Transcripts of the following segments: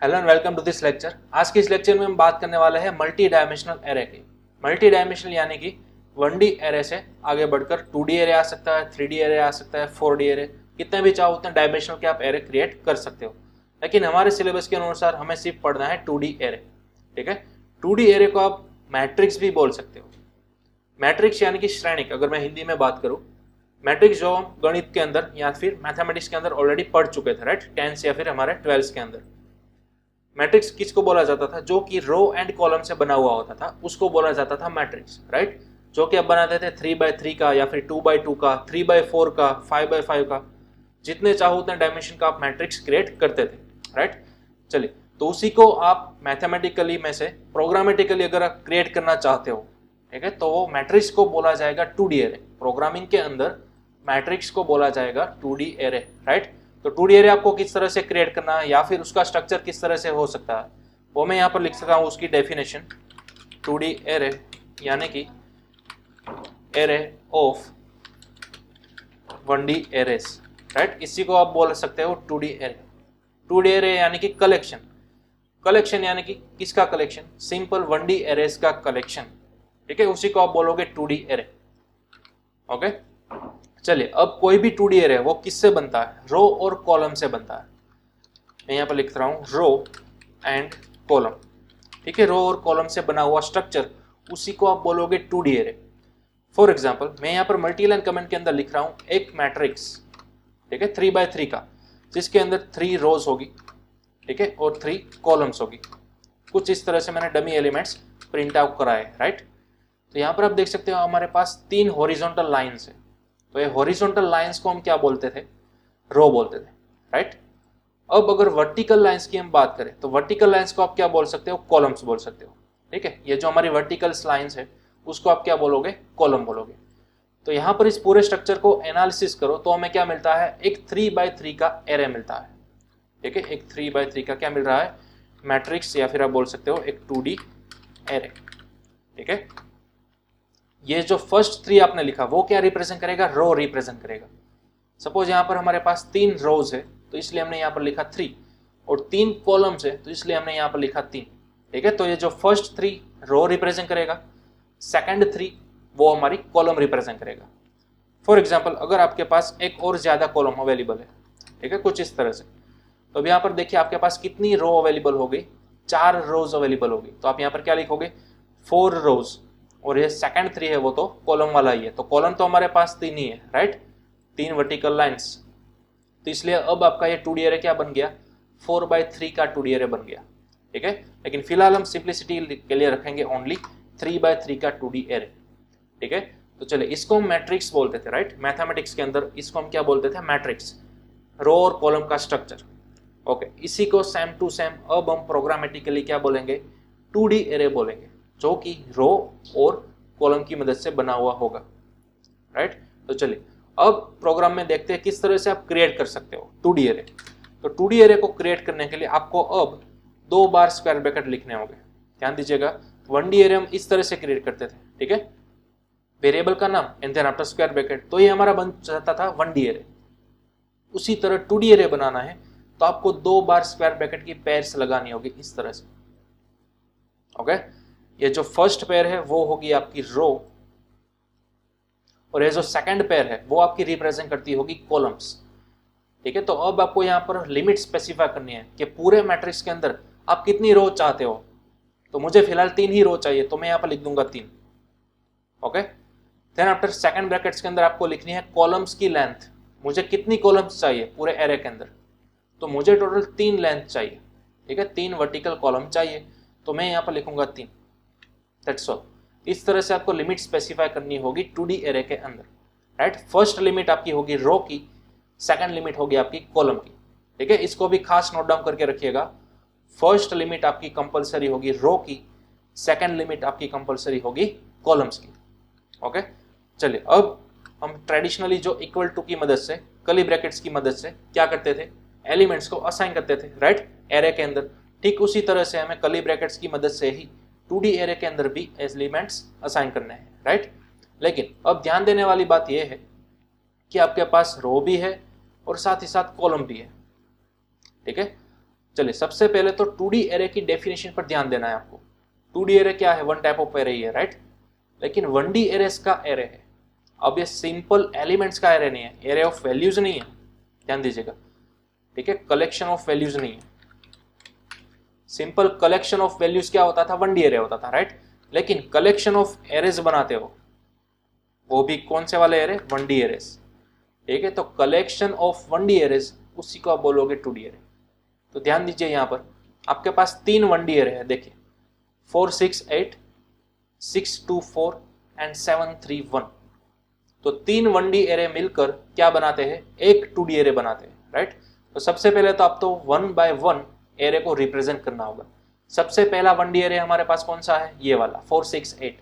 Hello and welcome to this lecture. आज के इस लेक्चर में हम बात करने वाले हैं मल्टी डायमेंशनल एरे की। मल्टी डायमेंशनल यानी कि 1D एरे से आगे बढ़कर 2D एरे आ सकता है, 3D एरे आ सकता है, 4D एरे, कितने भी चाहो उतने डायमेंशनल के आप एरे क्रिएट कर सकते हो। लेकिन हमारे सिलेबस के अनुसार हमें सिर्फ पढ़ना है 2D एरे। ठीक है, 2D एरे को आप मैट्रिक्स भी बोल सकते हो। मैट्रिक्स यानी कि श्रेणिक, अगर मैं हिंदी में बात करूँ, मैट्रिक्स जो हम गणित के अंदर या फिर मैथमेटिक्स के अंदर ऑलरेडी पढ़ चुके थे, राइट, 10th या फिर हमारे 12th के अंदर। मैट्रिक्स किसको बोला जाता था? जो कि रो एंड कॉलम से बना हुआ होता था उसको बोला जाता था मैट्रिक्स, राइट। जो कि अब बनाते थे 3x3 का या फिर 2x2 का, 3x4 का, 5x5 का, जितने चाहो उतने डायमेंशन का आप मैट्रिक्स क्रिएट करते थे, राइट। चलिए, तो उसी को आप मैथमेटिकली में से प्रोग्रामेटिकली अगर आप क्रिएट करना चाहते हो, ठीक है, तो वो मैट्रिक्स को बोला जाएगा 2D एरे। प्रोग्रामिंग के अंदर मैट्रिक्स को बोला जाएगा 2D एरे, राइट। तो 2D एरे आपको किस तरह से क्रिएट करना है या फिर उसका स्ट्रक्चर किस तरह से हो सकता है वो मैं यहाँ पर लिख सकता हूँ। उसकी डेफिनेशन 2D एरे यानी कि array of 1D arrays, right. इसी को आप बोल सकते हो 2D एरे। 2D एरे यानी कि कलेक्शन, कलेक्शन यानी कि किसका कलेक्शन? सिंपल 1D एरेस का कलेक्शन, ठीक है, उसी को आप बोलोगे 2D एरे। ओके, चलिए, अब कोई भी 2D एरे वो किससे बनता है? रो और कॉलम से बनता है। मैं यहाँ पर लिख रहा हूँ रो एंड कॉलम, ठीक है। रो और कॉलम से बना हुआ स्ट्रक्चर, उसी को आप बोलोगे 2D एरे। फॉर एग्जाम्पल, मैं यहाँ पर मल्टी लाइन कमेंट के अंदर लिख रहा हूँ एक मैट्रिक्स, ठीक है, 3x3 का, जिसके अंदर 3 रोज होगी, ठीक है, और 3 कॉलम्स होगी। कुछ इस तरह से मैंने डमी एलिमेंट्स प्रिंट आउट कराए, राइट। तो यहाँ पर आप देख सकते हो हमारे पास 3 हॉरिजॉन्टल लाइन्स है। तो ये हॉरिजॉन्टल लाइंस को हम क्या बोलते थे? रो बोलते थे, राइट। अब अगर वर्टिकल लाइंस की हम बात करें तो वर्टिकल लाइंस को आप क्या बोल सकते हो? कॉलम्स बोल सकते हो, ठीक है। ये जो हमारी वर्टिकल लाइंस है उसको आप क्या बोलोगे? कॉलम बोलोगे। तो यहाँ पर इस पूरे स्ट्रक्चर को एनालिसिस करो तो हमें क्या मिलता है? एक 3x3 का एरे मिलता है, ठीक है। एक 3x3 का क्या मिल रहा है? मैट्रिक्स, या फिर आप बोल सकते हो एक 2D एरे, ठीक है। ये जो फर्स्ट 3 आपने लिखा वो क्या रिप्रेजेंट करेगा? रो रिप्रेजेंट करेगा। सपोज यहाँ पर हमारे पास 3 रोज है तो इसलिए हमने यहाँ पर लिखा 3, और 3 कॉलम्स है तो इसलिए हमने यहाँ पर लिखा 3, ठीक है। तो ये जो फर्स्ट 3 रो रिप्रेजेंट करेगा, सेकंड 3 वो हमारी कॉलम रिप्रेजेंट करेगा। फॉर एग्जाम्पल, अगर आपके पास एक और ज्यादा कॉलम अवेलेबल है, ठीक है, कुछ इस तरह से, तो अब यहाँ पर देखिए आपके पास कितनी रो अवेलेबल हो गई? 4 रोज अवेलेबल हो गई। तो आप यहाँ पर क्या लिखोगे? 4 रोज, और ये सेकंड 3 है वो तो कॉलम वाला ही है। तो कॉलम तो हमारे पास 3 ही है, राइट, 3 वर्टिकल लाइंस। तो इसलिए अब आपका ये 2D एरे क्या बन गया? 4x3 का 2D एरे बन गया, ठीक है। लेकिन फिलहाल हम सिंप्लिसिटी के लिए रखेंगे ओनली 3x3 का 2D एरे, ठीक है। तो चलिए, इसको हम मैट्रिक्स बोलते थे, राइट। मैथमेटिक्स के अंदर इसको हम क्या बोलते थे? मैट्रिक्स, रो और कॉलम का स्ट्रक्चर। ओके, इसी को सेम टू सेम अब हम प्रोग्रामेटिकली क्या बोलेंगे? 2D एरे बोलेंगे, जो कि रो और कॉलम की मदद से बना हुआ होगा, राइट। तो चलिए, अब प्रोग्राम में देखते हैं किस तरह से आप क्रिएट कर सकते हो 2D एरे। तो 2D एरे को क्रिएट करने के लिए आपको अब 2 बार स्क्वायर ब्रैकेट लिखने होंगे। ध्यान दीजिएगा, 1D एरे हम इस तरह से क्रिएट करते थे, ठीक है, वेरिएबल का नाम and then after square bracket, तो ये हमारा बन जाता था 1D एरे। उसी तरह 2D एरे बनाना है तो आपको 2 बार स्क्वायर ब्रैकेट की पेयर्स लगानी होगी इस तरह से। ओके, ये जो फर्स्ट पेयर है वो होगी आपकी रो, और ये जो सेकंड पेयर है वो आपकी रिप्रेजेंट करती होगी कॉलम्स, ठीक है। तो अब आपको यहाँ पर लिमिट स्पेसिफाई करनी है कि पूरे मैट्रिक्स के अंदर आप कितनी रो चाहते हो। तो मुझे फिलहाल 3 ही रो चाहिए, तो मैं यहाँ पर लिख दूंगा 3। Okay, then after second brackets के अंदर आपको लिखनी है कॉलम्स की लेंथ। मुझे कितनी कॉलम्स चाहिए पूरे एरे के अंदर? तो मुझे टोटल 3 लेंथ चाहिए, ठीक है, 3 वर्टिकल कॉलम चाहिए, तो मैं यहाँ पर लिखूंगा 3। That's all. इस तरह से आपको लिमिट स्पेसिफाई करनी होगी 2D एरे के अंदर, राइट। फर्स्ट लिमिट आपकी होगी रो की, सेकंड लिमिट होगी आपकी कॉलम की, ठीक है। इसको भी खास नोट डाउन करके रखिएगा। फर्स्ट लिमिट आपकी कंपलसरी होगी रो की, सेकंड लिमिट आपकी कंपलसरी होगी कॉलम्स की। ओके, चलिए, अब हम ट्रेडिशनली जो इक्वल टू की मदद से, कर्ली ब्रैकेट्स की मदद से क्या करते थे? एलिमेंट्स को असाइन करते थे, राइट, एरे के अंदर। ठीक उसी तरह से हमें कर्ली ब्रैकेट्स की मदद से ही 2D एरे के अंदर भी एलिमेंट्स असाइन करने हैं, राइट। लेकिन अब ध्यान देने वाली बात यह है कि आपके पास रो भी है और साथ ही साथ कॉलम भी है, ठीक है। चलिए सबसे पहले तो 2D एरे की डेफिनेशन पर ध्यान देना है आपको। 2D एरे क्या है? वन टाइप ऑफ एरे ही है, राइट। लेकिन 1D एरेस का एरे है। अब ये सिंपल एलिमेंट्स का एरे नहीं है, एरे ऑफ वैल्यूज नहीं है, ध्यान दीजिएगा, ठीक है। कलेक्शन ऑफ वैल्यूज नहीं है। सिंपल कलेक्शन ऑफ वैल्यूज क्या होता था? 1D एरे होता था, राइट। लेकिन कलेक्शन ऑफ एरेज बनाते हो, वो भी कौन से वाले एरे? 1D एरेस, ठीक है। तो कलेक्शन ऑफ 1D एरेज, उसी को आप बोलोगे 2D एरे। तो ध्यान दीजिए यहाँ पर आपके पास 3 1D एरे है, देखिए 4 6 8 6 2 4 एंड 7 3 1। तो 3 1D एरे मिलकर क्या बनाते हैं? एक 2D एरे बनाते हैं, राइट। तो सबसे पहले तो आप तो 1 बाय 1 एरे को रिप्रेजेंट करना होगा। सबसे पहला 1D एरे हमारे पास कौन सा है? ये वाला 4 6 8,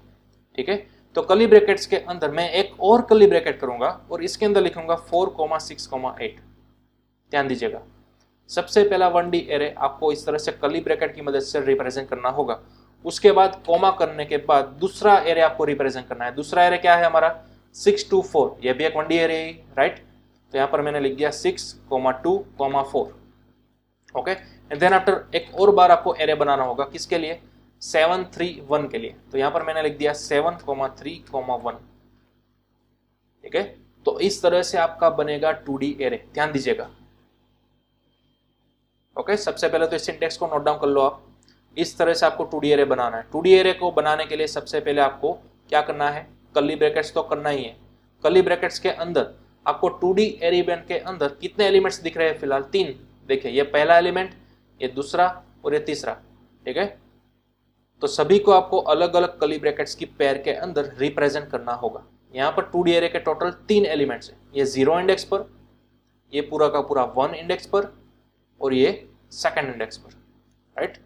ठीक है। तो कर्ली ब्रैकेट्स के अंदर मैं एक और कर्ली ब्रैकेट करूंगा और इसके अंदर लिखूंगा 4 6 8। ध्यान दीजिएगा, सबसे पहला 1D एरे आपको इस तरह से कर्ली ब्रैकेट की मदद से रिप्रेजेंट करना होगा। उसके बाद कोमा करने के बाद दूसरा एरे आपको रिप्रेजेंट करना है। दूसरा एरे क्या है हमारा? 6 2 4, ये भी एक 1D एरे है, राइट। तो यहाँ पर मैंने लिख दिया 6 2 4, ओके। एंड देन आफ्टर एक और बार आपको एरे बनाना होगा, किसके लिए? 7 3 1 के लिए। तो यहाँ पर मैंने लिख दिया 7 3 1, ठीक है। तो इस तरह से आपका बनेगा 2D एरे, ध्यान दीजिएगा, ओके। सबसे पहले तो इस सिंटेक्स को नोट डाउन कर लो आप। इस तरह से आपको 2D एरे बनाना है। 2D एरे को बनाने के लिए सबसे पहले आपको क्या करना है? कर्ली ब्रैकेट्स तो करना ही है। कर्ली ब्रैकेट्स के अंदर आपको 2D एलिमेंट के अंदर कितने एलिमेंट्स दिख रहे हैं? फिलहाल 3। देखिए ये पहला एलिमेंट, ये दूसरा और ये तीसरा, ठीक है। तो सभी को आपको अलग अलग कर्ली ब्रैकेट्स की पेयर के अंदर रिप्रेजेंट करना होगा। यहाँ पर 2D एरे के टोटल 3 एलिमेंट्स हैं। ये 0 इंडेक्स पर, ये पूरा का पूरा 1 इंडेक्स पर और ये 2nd इंडेक्स पर, राइट।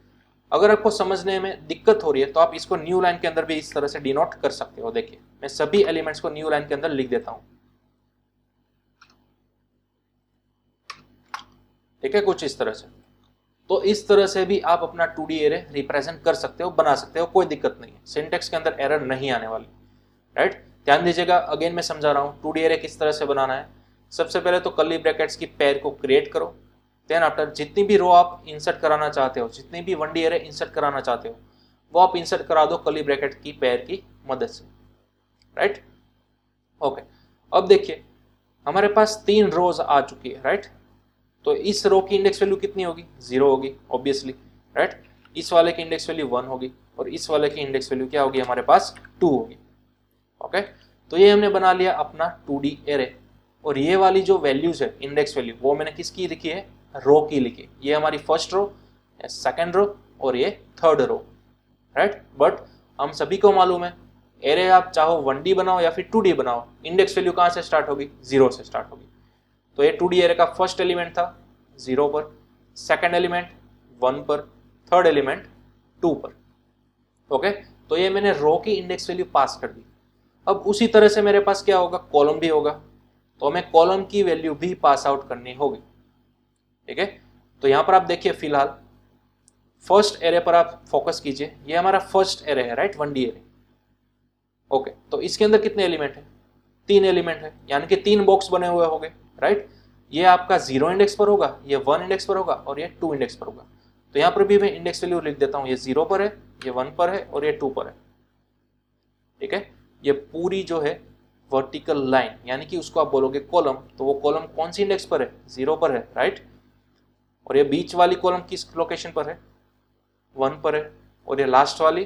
अगर आपको समझने में दिक्कत हो रही है तो आप इसको न्यू लाइन के अंदर भी इस तरह से डिनोट कर सकते हो। देखिए मैं सभी एलिमेंट्स को न्यू लाइन के अंदर लिख देता हूं, ठीक है, कुछ इस तरह से। तो इस तरह से भी आप अपना 2D एरे रिप्रेजेंट कर सकते हो, बना सकते हो, कोई दिक्कत नहीं है। सिंटेक्स के अंदर एरर नहीं आने वाली, राइट। ध्यान दीजिएगा, अगेन मैं समझा रहा हूँ 2D एरे किस तरह से बनाना है। सबसे पहले तो कर्ली ब्रैकेट्स की पेयर को क्रिएट करो। देन आफ्टर जितनी भी रो आप इंसर्ट कराना चाहते हो, जितनी भी 1D एरे इंसर्ट कराना चाहते हो, वो आप इंसर्ट करा दो कर्ली ब्रैकेट की पेयर की मदद से, राइट, ओके। अब देखिए हमारे पास 3 रोज आ चुकी है, राइट। तो इस रो की इंडेक्स वैल्यू कितनी होगी? 0 होगी ऑब्वियसली, राइट। इस वाले की इंडेक्स वैल्यू 1 होगी और इस वाले की इंडेक्स वैल्यू क्या होगी? हमारे पास 2 होगी, ओके। तो ये हमने बना लिया अपना 2D एरे। और ये वाली जो वैल्यूज है, इंडेक्स वैल्यू, वो मैंने किसकी लिखी है? रो की लिखी। ये हमारी फर्स्ट रो, सेकंड रो और ये थर्ड रो, राइट। बट हम सभी को मालूम है एरे आप चाहो 1D बनाओ या फिर 2D बनाओ, इंडेक्स वैल्यू कहाँ से स्टार्ट होगी? 0 से स्टार्ट होगी। तो ये 2D एरे का फर्स्ट एलिमेंट था 0 पर, सेकंड एलिमेंट 1 पर, थर्ड एलिमेंट 2 पर, ओके। तो ये मैंने रो की इंडेक्स वैल्यू पास कर दी। अब उसी तरह से मेरे पास क्या होगा? कॉलम भी होगा। तो हमें कॉलम की वैल्यू भी पास आउट करनी होगी, ठीक है। तो यहां पर आप देखिए फिलहाल फर्स्ट एरे पर आप फोकस कीजिए। ये हमारा फर्स्ट एरे है, राइट, 1D एरे, ओके। तो इसके अंदर कितने एलिमेंट है? 3 एलिमेंट है, यानी कि 3 बॉक्स बने हुए होंगे, राइट। ये आपका 0 इंडेक्स पर होगा, ये 1 इंडेक्स पर होगा और ये 2 इंडेक्स पर होगा। तो यहाँ पर भी मैं इंडेक्स वैल्यू लिख देता हूँ। ये 0 पर है, ये 1 पर है और ये 2 पर है, ठीक है। ये पूरी जो है वर्टिकल लाइन, यानी कि उसको आप बोलोगे कॉलम, तो वो कॉलम कौन सी इंडेक्स पर है? 0 पर है, राइट। और ये बीच वाली कॉलम किस लोकेशन पर है? 1 पर है। और ये लास्ट वाली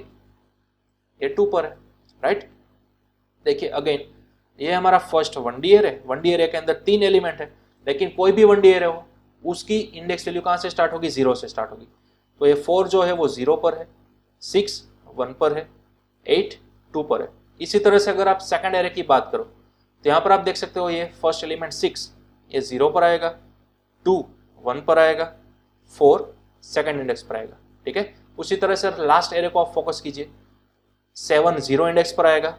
ये 2 पर है, राइट। देखिए अगेन ये हमारा फर्स्ट 1D एरे है। 1D एरे के अंदर 3 एलिमेंट है, लेकिन कोई भी 1D एरे हो उसकी इंडेक्स वैल्यू कहाँ से स्टार्ट होगी? 0 से स्टार्ट होगी। तो ये 4 जो है वो 0 पर है, 6 1 पर है, 8 2 पर है। इसी तरह से अगर आप सेकंड एरे की बात करो तो यहाँ पर आप देख सकते हो ये फर्स्ट एलिमेंट 6 ये 0 पर आएगा, 2 1 पर आएगा, 4 सेकंड इंडेक्स पर आएगा, ठीक है। उसी तरह से लास्ट एरे को आप फोकस कीजिए। 7 0 इंडेक्स पर आएगा,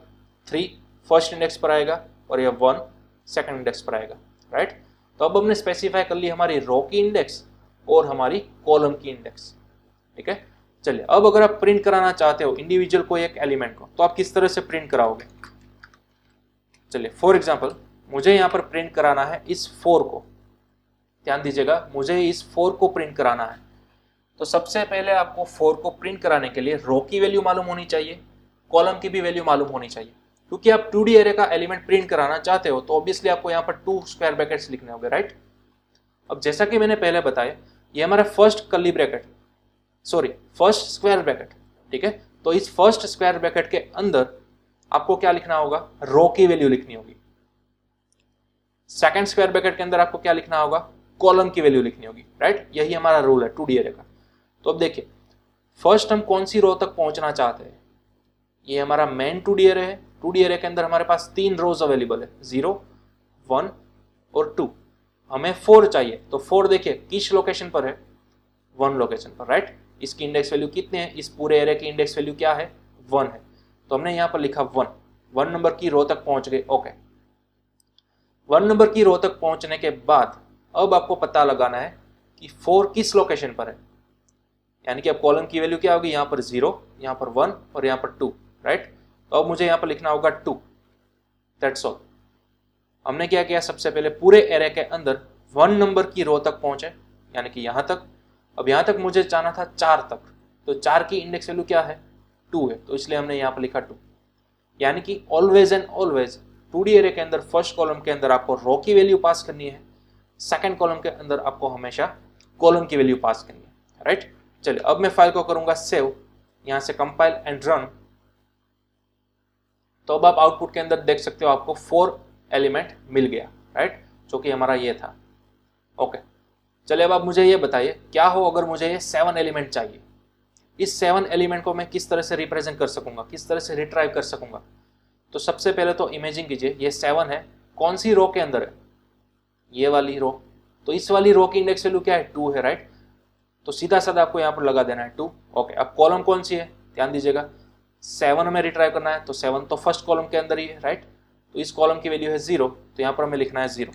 3 फर्स्ट इंडेक्स पर आएगा और ये 1 सेकंड इंडेक्स पर आएगा, राइट। तो अब हमने स्पेसिफाई कर ली हमारी रो की इंडेक्स और हमारी कॉलम की इंडेक्स, ठीक है। चलिए अब अगर आप प्रिंट कराना चाहते हो इंडिविजुअल कोई एक एलिमेंट को, तो आप किस तरह से प्रिंट कराओगे? चलिए फॉर एग्जांपल मुझे यहाँ पर प्रिंट कराना है इस 4 को। ध्यान दीजिएगा, मुझे इस 4 को प्रिंट कराना है। तो सबसे पहले आपको 4 को प्रिंट कराने के लिए रो की वैल्यू मालूम होनी चाहिए, कॉलम की भी वैल्यू मालूम होनी चाहिए। क्योंकि आप 2D एरे का एलिमेंट प्रिंट कराना चाहते हो तो ऑब्वियसली आपको यहाँ पर 2 स्क्वायर ब्रैकेट्स लिखने होंगे, राइट। अब जैसा कि मैंने पहले बताया, ये हमारा फर्स्ट स्क्वायर ब्रैकेट, ठीक है। तो इस फर्स्ट स्क्वायर ब्रैकेट के अंदर आपको क्या लिखना होगा, रो की वैल्यू लिखनी होगी। सेकंड स्क्वायर ब्रैकेट के अंदर आपको क्या लिखना होगा, कॉलम की वैल्यू लिखनी होगी, राइट। यही हमारा रूल है 2D एरे का। तो अब देखिए, फर्स्ट हम कौन सी रो तक पहुंचना चाहते हैं, ये हमारा मेन 2D एरे है। 2D एरे के अंदर हमारे पास 3 रोज अवेलेबल है, 0, 1 और 2। हमें 4 चाहिए, तो 4 देखिए किस लोकेशन पर है, 1 लोकेशन पर, राइट। इसकी इंडेक्स वैल्यू कितने हैं, इस पूरे एरे की इंडेक्स वैल्यू क्या है, 1 है। तो हमने यहाँ पर लिखा 1 नंबर की रो तक पहुंच गए, ओके। 1 नंबर की रो तक पहुंचने के बाद अब आपको पता लगाना है कि 4 किस लोकेशन पर है, यानी कि अब कॉलम की वैल्यू क्या होगी, यहाँ पर 0, यहाँ पर 1 और यहाँ पर 2, राइट। तो अब मुझे यहाँ पर लिखना होगा 2, दैट्स ऑल। हमने क्या किया, सबसे पहले पूरे एरे के अंदर 1 नंबर की रो तक पहुंचे, यानी कि यहाँ तक। अब यहाँ तक मुझे जाना था 4 तक, तो 4 की इंडेक्स वैल्यू क्या है, 2 है, तो इसलिए हमने यहाँ पर लिखा 2। यानी कि always and always 2D array के अंदर फर्स्ट कॉलम के अंदर आपको रो की वैल्यू पास करनी है, सेकंड कॉलम के अंदर आपको हमेशा कॉलम की वैल्यू पास करनी है, राइट। चलिए अब मैं फाइल को करूंगा सेव, यहाँ से कंपाइल एंड रन। तो अब आप आउटपुट के अंदर देख सकते हो आपको 4 एलिमेंट मिल गया, राइट, जो कि हमारा ये था, ओके। चलिए अब आप मुझे ये बताइए, क्या हो अगर मुझे ये 7 एलिमेंट चाहिए, इस 7 एलिमेंट को मैं किस तरह से रिप्रेजेंट कर सकूंगा, किस तरह से रिट्राइव कर सकूंगा। तो सबसे पहले तो इमेजिन कीजिए ये 7 है, कौन सी रो के अंदर है, ये वाली रो। तो इस वाली रो की इंडेक्स वैल्यू क्या है, 2 है, राइट। तो सीधा साधा आपको यहाँ पर लगा देना है 2, ओके। अब कॉलम कौन सी है, ध्यान दीजिएगा, 7 में रिट्राइव करना है, तो 7 तो फर्स्ट कॉलम के अंदर ही है, राइट। तो इस कॉलम की वैल्यू है 0, तो यहाँ पर हमें लिखना है 0,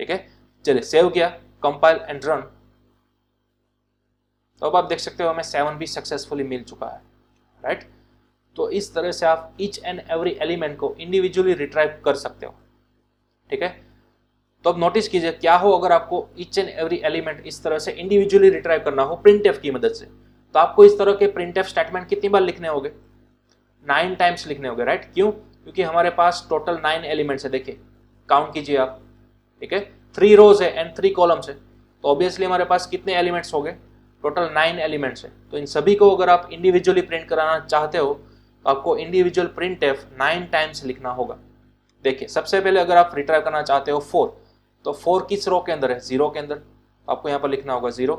ठीक है। चलिए सेव किया, कंपाइल एंड रन। तो अब आप देख सकते हो हमें 7 भी सक्सेसफुली मिल चुका है, राइट। तो इस तरह से आप ईच एंड एवरी एलिमेंट को इंडिविजुअली रिट्राइव कर सकते हो, ठीक है। तो अब नोटिस कीजिए, क्या हो अगर आपको ईच एंड एवरी एलिमेंट इस तरह से इंडिविजुअली रिट्राइव करना हो प्रिंटएफ की मदद से, तो आपको इस तरह के प्रिंटएफ स्टेटमेंट कितनी बार लिखने होंगे, 9 टाइम्स लिखने होंगे, राइट। क्यों, क्योंकि हमारे पास टोटल 9 एलिमेंट्स है, देखिए काउंट कीजिए आप, ठीक है। 3 रोज है एंड 3 कॉलम्स है, तो ऑब्वियसली हमारे पास कितने एलिमेंट्स हो गए, टोटल 9 एलिमेंट्स है। तो इन सभी को अगर आप इंडिविजुअली प्रिंट कराना चाहते हो तो आपको इंडिविजुअल प्रिंटएफ 9 टाइम्स लिखना होगा। देखिए सबसे पहले अगर आप रिट्राइव करना चाहते हो 4, तो 4 किस रो के अंदर है, 0 के अंदर, आपको यहाँ पर लिखना होगा 0,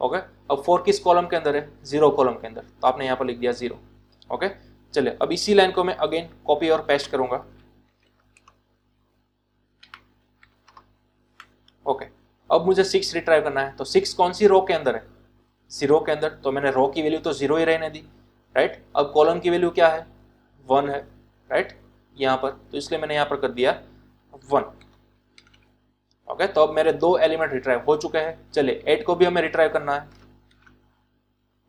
ओके। अब 4 किस कॉलम के अंदर है, 0 कॉलम के अंदर, तो आपने यहाँ पर लिख दिया 0, ओके। चलिए अब इसी लाइन को मैं अगेन कॉपी और पेस्ट करूंगा, ओके। अब मुझे 6 रिट्राइव करना है, तो 6 कौन सी रो के अंदर है, 0 के अंदर, तो मैंने रो की वैल्यू तो 0 ही रहने दी, राइट। अब कॉलम की वैल्यू क्या है, 1 है, राइट, यहाँ पर, तो इसलिए मैंने यहाँ पर कर दिया 1, ओके। तो अब मेरे 2 एलिमेंट रिट्राइव हो चुके हैं। चलिए 8 को भी हमें रिट्राइव करना है,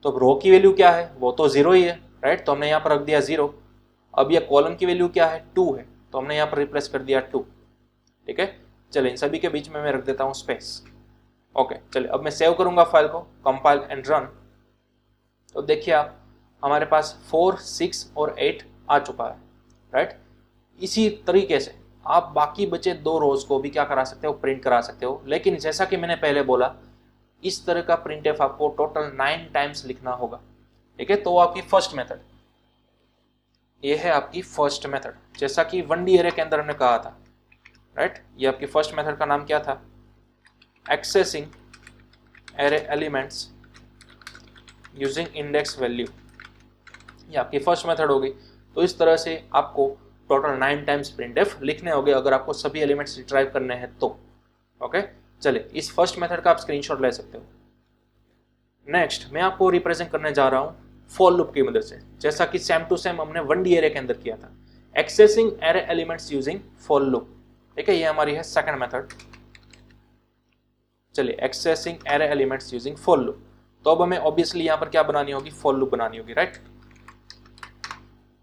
तो रो की वैल्यू क्या है, वो तो 0 ही है, राइट, तो हमने यहाँ पर रख दिया 0। अब ये कॉलम की वैल्यू क्या है, 2 है, तो हमने यहाँ पर रिप्लेस कर दिया 2, ठीक है। चलिए इन सभी के बीच में मैं रख देता हूँ स्पेस, ओके। चलिए अब मैं सेव करूंगा फाइल को, कंपाइल एंड रन। तो देखिए आप, हमारे पास 4, 6 और 8 आ चुका है, राइट। इसी तरीके से आप बाकी बचे 2 रोज को भी क्या करा सकते हो, प्रिंट करा सकते हो। लेकिन जैसा कि मैंने पहले बोला, इस तरह का प्रिंटएफ आपको टोटल 9 टाइम्स लिखना होगा, ठीक है। तो आपकी फर्स्ट मेथड ये है, आपकी फर्स्ट मेथड, जैसा कि 1D एरे के अंदर हमने कहा था, राइट। ये आपकी फर्स्ट मेथड का नाम क्या था, accessing array elements using index value, ये आपकी फर्स्ट मेथड होगी। तो इस तरह से आपको टोटल 9 टाइम्स प्रिंटएफ लिखने होंगे अगर आपको सभी एलिमेंट्स रिट्राइव करने हैं तो, ओके। चलिए इस फर्स्ट मेथड का आप स्क्रीनशॉट ले सकते हो। नेक्स्ट मैं आपको रिप्रेजेंट करने जा रहा हूँ फॉर लूप की मदद से, जैसा कि सेम टू सेम हमने 1D एरे के अंदर किया था, accessing array elements using for loop, ठीक है। ये हमारी है सेकंड मेथड। चलिए accessing array elements using for loop, तो अब हमें ऑब्वियसली यहाँ पर क्या बनानी होगी, फॉर लूप बनानी होगी, राइट,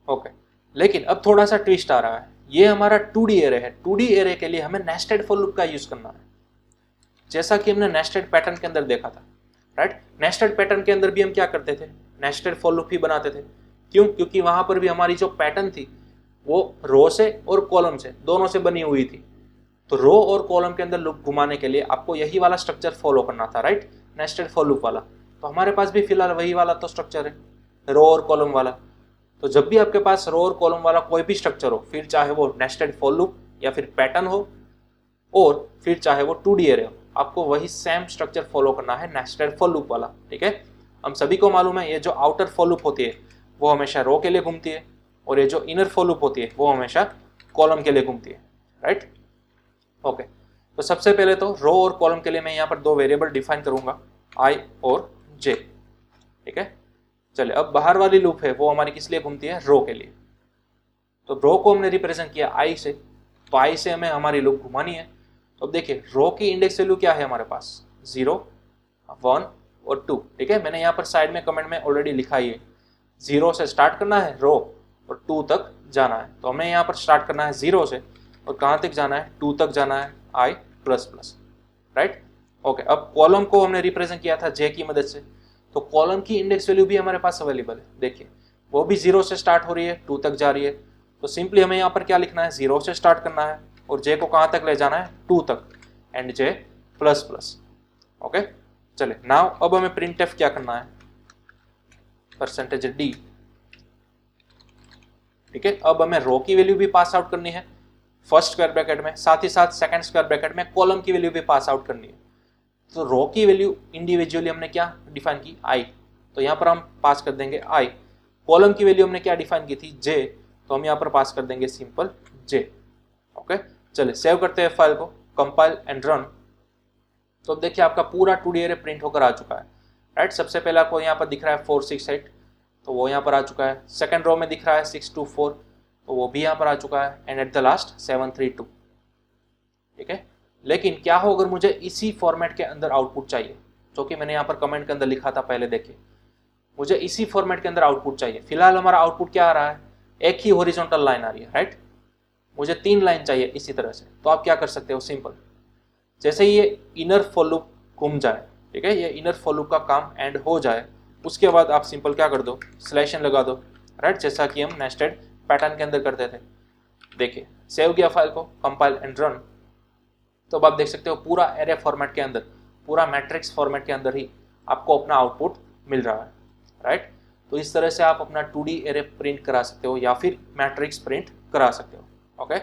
ओके। लेकिन अब थोड़ा सा ट्विस्ट आ रहा है, ये हमारा 2D एरे है, 2D एरे के लिए हमें नेस्टेड फॉर लूप का यूज करना है, जैसा कि हमने नेस्टेड पैटर्न के अंदर देखा था। राइट। नेस्टेड पैटर्न के अंदर भी हम क्या करते थे, नेस्टेड फॉर लूप ही बनाते थे। क्यों? क्योंकि वहां पर भी हमारी जो पैटर्न थी वो रो से और कॉलम से दोनों से बनी हुई थी। तो रो और कॉलम के अंदर लूप घुमाने के लिए आपको यही वाला स्ट्रक्चर फॉलो करना था, राइट, नेस्टेड फॉर लूप वाला। तो हमारे पास भी फिलहाल वही वाला तो स्ट्रक्चर है, रो और कॉलम वाला। तो जब भी आपके पास रो और कॉलम वाला कोई भी स्ट्रक्चर हो, फिर चाहे वो नेस्टेड फॉर लूप या फिर पैटर्न हो और फिर चाहे वो 2D एरे हो, आपको वही सेम स्ट्रक्चर फॉलो करना है, नेस्टेड फॉर लूप वाला। ठीक है, हम सभी को मालूम है ये जो आउटर फॉर लूप होती है वो हमेशा रो के लिए घूमती है और ये जो इनर फॉर लूप होती है वो हमेशा कॉलम के लिए घूमती है, राइट। ओके, तो सबसे पहले तो रो और कॉलम के लिए मैं यहाँ पर दो वेरिएबल डिफाइन करूंगा, आई और जे। ठीक है, चलिए अब बाहर वाली लूप है वो हमारी किस लिए घूमती है, रो के लिए। तो रो को हमने रिप्रेजेंट किया आई से, तो आई से हमें हमारी लूप घुमानी है। तो अब देखिए रो की इंडेक्स वैल्यू क्या है हमारे पास, 0, 1 और 2। ठीक है, मैंने यहाँ पर साइड में कमेंट में ऑलरेडी लिखा ही है, 0 से स्टार्ट करना है रो और 2 तक जाना है। तो हमें यहाँ पर स्टार्ट करना है 0 से और कहाँ तक जाना है, 2 तक जाना है, आई प्लस प्लस, राइट। ओके, अब कॉलम को हमने रिप्रेजेंट किया था जे की मदद से, तो कॉलम की इंडेक्स वैल्यू भी हमारे पास अवेलेबल है। देखिए वो भी 0 से स्टार्ट हो रही है, 2 तक जा रही है। तो सिंपली हमें यहाँ पर क्या लिखना है, 0 से स्टार्ट करना है और जे को कहाँ तक ले जाना है, 2 तक, and J plus plus. Okay, चले नाउ अब हमें प्रिंट एफ क्या करना है, %d। ठीक है, अब हमें रो की वैल्यू भी पास आउट करनी है फर्स्ट स्क्वायर ब्रैकेट में, साथ ही साथ सेकंड स्क्वायर ब्रैकेट में कॉलम की वैल्यू भी पास आउट करनी है। तो रो की वैल्यू इंडिविजुअली हमने क्या डिफाइन की, आई, तो यहाँ पर हम पास कर देंगे आई। कॉलम की वैल्यू हमने क्या डिफाइन की थी, जे, तो हम यहाँ पर पास कर देंगे सिंपल जे। ओके, चलिए सेव करते हैं फाइल को, कंपाइल एंड रन। तो देखिए आपका पूरा 2D एरे प्रिंट होकर आ चुका है, राइट। सबसे पहले आपको यहाँ पर दिख रहा है 468, तो वो यहाँ पर आ चुका है। सेकंड रो में दिख रहा है 624, तो वो भी यहाँ पर आ चुका है, एंड एट द लास्ट 732। ठीक है, लेकिन क्या हो अगर मुझे इसी फॉर्मेट के अंदर आउटपुट चाहिए, जो कि मैंने यहाँ पर कमेंट के अंदर लिखा था पहले, देखिए मुझे इसी फॉर्मेट के अंदर आउटपुट चाहिए। फिलहाल हमारा आउटपुट क्या आ रहा है, एक ही हॉरिजॉन्टल लाइन आ रही है, राइट। मुझे 3 लाइन चाहिए इसी तरह से। तो आप क्या कर सकते हो, सिंपल, जैसे ये इनर फॉर लूप घूम जाए, ठीक है, ये इनर फॉर लूप का काम एंड हो जाए, उसके बाद आप सिंपल क्या कर दो, स्लैशन लगा दो, राइट, जैसा कि हम नेस्टेड पैटर्न के अंदर करते थे। देखिए सेव किया फाइल को, कंपाइल एंड रन। तो अब आप देख सकते हो पूरा एरे फॉर्मेट के अंदर, पूरा मैट्रिक्स फॉर्मेट के अंदर ही आपको अपना आउटपुट मिल रहा है, राइट। तो इस तरह से आप अपना 2D एरे प्रिंट करा सकते हो या फिर मैट्रिक्स प्रिंट करा सकते हो। ओके,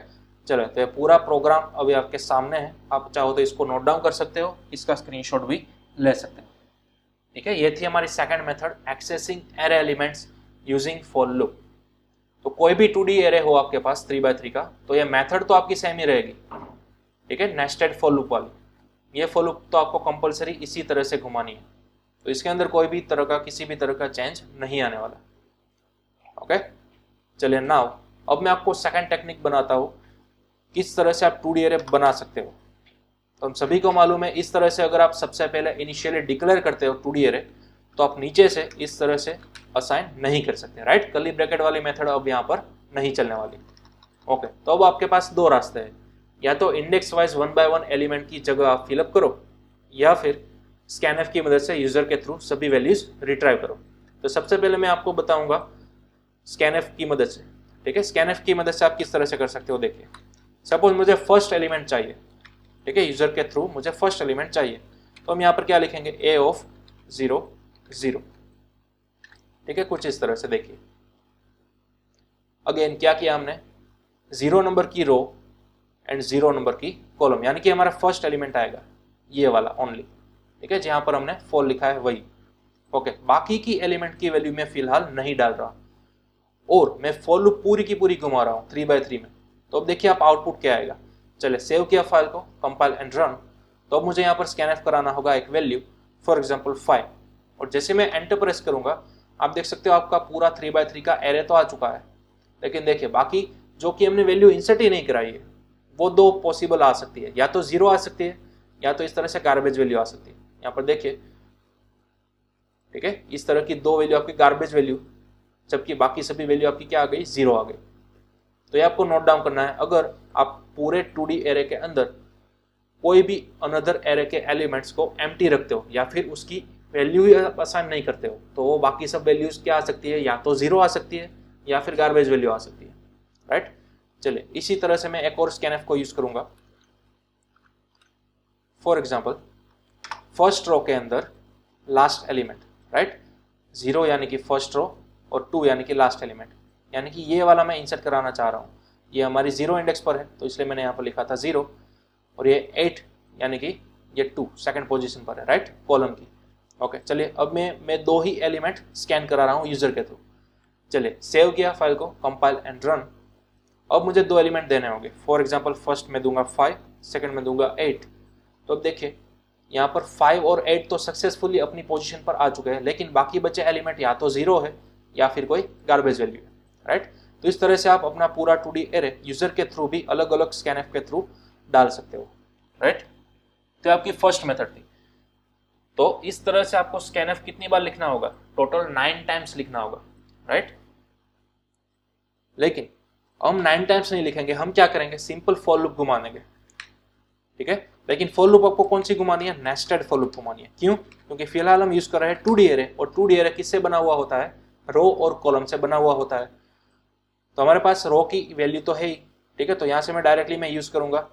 चलो तो ये पूरा प्रोग्राम अभी आपके सामने है, आप चाहो तो इसको नोट डाउन कर सकते हो, इसका स्क्रीनशॉट भी ले सकते हो। ठीक है, ये थी हमारी second method, accessing array elements using for loop. तो कोई भी 2D एरे हो आपके पास 3x3 का, तो ये मेथड तो आपकी सेम ही रहेगी। ठीक है, नेस्टेड फॉर लूप वाली, ये फॉर लूप तो आपको कंपलसरी इसी तरह से घुमानी है, तो इसके अंदर कोई भी तरह का किसी भी तरह का चेंज नहीं आने वाला। ओके, चलिए नाउ अब मैं आपको सेकंड टेक्निक बनाता हूँ किस तरह से आप 2D एरे बना सकते हो। तो हम सभी को मालूम है इस तरह से अगर आप सबसे पहले इनिशियली डिक्लेयर करते हो 2D एरे, तो आप नीचे से इस तरह से असाइन नहीं कर सकते, राइट। कर्ली ब्रैकेट वाली मेथड अब यहाँ पर नहीं चलने वाली। ओके, तो अब आपके पास दो रास्ते हैं, या तो इंडेक्स वाइज 1 by 1 एलिमेंट की जगह आप फिलअप करो, या फिर स्कैनएफ की मदद से यूजर के थ्रू सभी वैल्यूज रिट्राइव करो। तो सबसे पहले मैं आपको बताऊंगा स्कैनएफ की मदद से। ठीक है, स्कैनएफ की मदद से आप किस तरह से कर सकते हो। देखिए सपोज मुझे फर्स्ट एलिमेंट चाहिए, ठीक है, यूजर के थ्रू मुझे फर्स्ट एलिमेंट चाहिए, तो हम यहाँ पर क्या लिखेंगे, a of 0 0। ठीक है, कुछ इस तरह से। देखिए अगेन क्या किया हमने, 0 नंबर की रो एंड 0 नंबर की कॉलम, यानी कि हमारा फर्स्ट एलिमेंट आएगा ये वाला ओनली। ठीक है, जहां पर हमने फॉर लिखा है वही। ओके, बाकी की एलिमेंट की वैल्यू मैं फिलहाल नहीं डाल रहा और मैं फॉर लूप पूरी की पूरी घुमा रहा हूँ 3x3 में। तो अब देखिए आप आउटपुट क्या आएगा। चले सेव किया फाइल को, कंपाइल एंड रन। तो अब मुझे यहाँ पर स्कैनएफ कराना होगा एक वैल्यू, फॉर एग्जाम्पल 5, और जैसे मैं एंटर प्रेस करूंगा आप देख सकते हो आपका पूरा 3x3 का एरे तो आ चुका है, लेकिन देखिए बाकी जो कि हमने वैल्यू इंसर्ट ही नहीं कराई है वो दो पॉसिबल आ सकती है, या तो 0 आ सकती है या तो इस तरह से गार्बेज वैल्यू आ सकती है। यहाँ पर देखिए, ठीक है, इस तरह की दो वैल्यू आपकी गार्बेज वैल्यू, जबकि बाकी सभी वैल्यू आपकी क्या आ गई, 0 आ गई। तो ये आपको नोट डाउन करना है। अगर आप पूरे 2D एरे के अंदर कोई भी अनदर एरे के एलिमेंट्स को एम्प्टी रखते हो या फिर उसकी वैल्यू ही आप असाइन नहीं करते हो तो वो बाकी सब वैल्यूज क्या आ सकती है, या तो 0 आ सकती है या फिर गार्बेज वैल्यू आ सकती है, राइट। चलिए इसी तरह से मैं एक और स्कैनफ को यूज करूंगा। फॉर एग्जाम्पल फर्स्ट रो के अंदर लास्ट एलिमेंट, राइट, 0 यानी कि फर्स्ट रो और 2 यानी कि लास्ट एलिमेंट, यानी कि ये वाला मैं इंसर्ट कराना चाह रहा हूँ। ये हमारी 0 इंडेक्स पर है तो इसलिए मैंने यहाँ पर लिखा था 0, और ये 8 यानी कि ये 2 सेकंड पोजीशन पर है, राइट, कॉलम की। ओके चलिए अब मैं 2 ही एलिमेंट स्कैन करा रहा हूँ यूजर के थ्रू। चलिए सेव किया फाइल को, कंपाइल एंड रन। अब मुझे 2 एलिमेंट देने होंगे। फॉर एग्जाम्पल फर्स्ट में दूंगा 5, सेकंड में दूंगा 8। तो अब देखिए यहाँ पर 5 और 8 तो सक्सेसफुली अपनी पोजीशन पर आ चुके हैं, लेकिन बाकी बचे एलिमेंट या तो 0 है या फिर कोई गार्बेज वैल्यू है, राइट। तो इस तरह से आप अपना पूरा 2D एरे यूजर के थ्रू भी अलग अलग स्कैनफ के थ्रू डाल सकते हो, राइट। तो आपकी फर्स्ट मेथड थी। तो इस तरह से आपको स्कैनफ कितनी बार लिखना होगा, टोटल 9 टाइम्स लिखना होगा, राइट। लेकिन हम 9 टाइम्स नहीं लिखेंगे, हम क्या करेंगे, सिंपल फॉर लूप घुमा देंगे, ठीक है। लेकिन फॉर लूप आपको कौन सी घुमानी है, नेस्टेड फॉर लूप घुमानी है। क्यों? क्योंकि फिलहाल हम यूज कर रहे हैं 2D एरे, और 2D एरे किससे बना हुआ होता है, रो और कॉलम से बना हुआ होता है। तो हमारे पास रो की वैल्यू तो है ही, ठीक है। तो यहाँ से मैं डायरेक्टली मैं यूज करूंगा,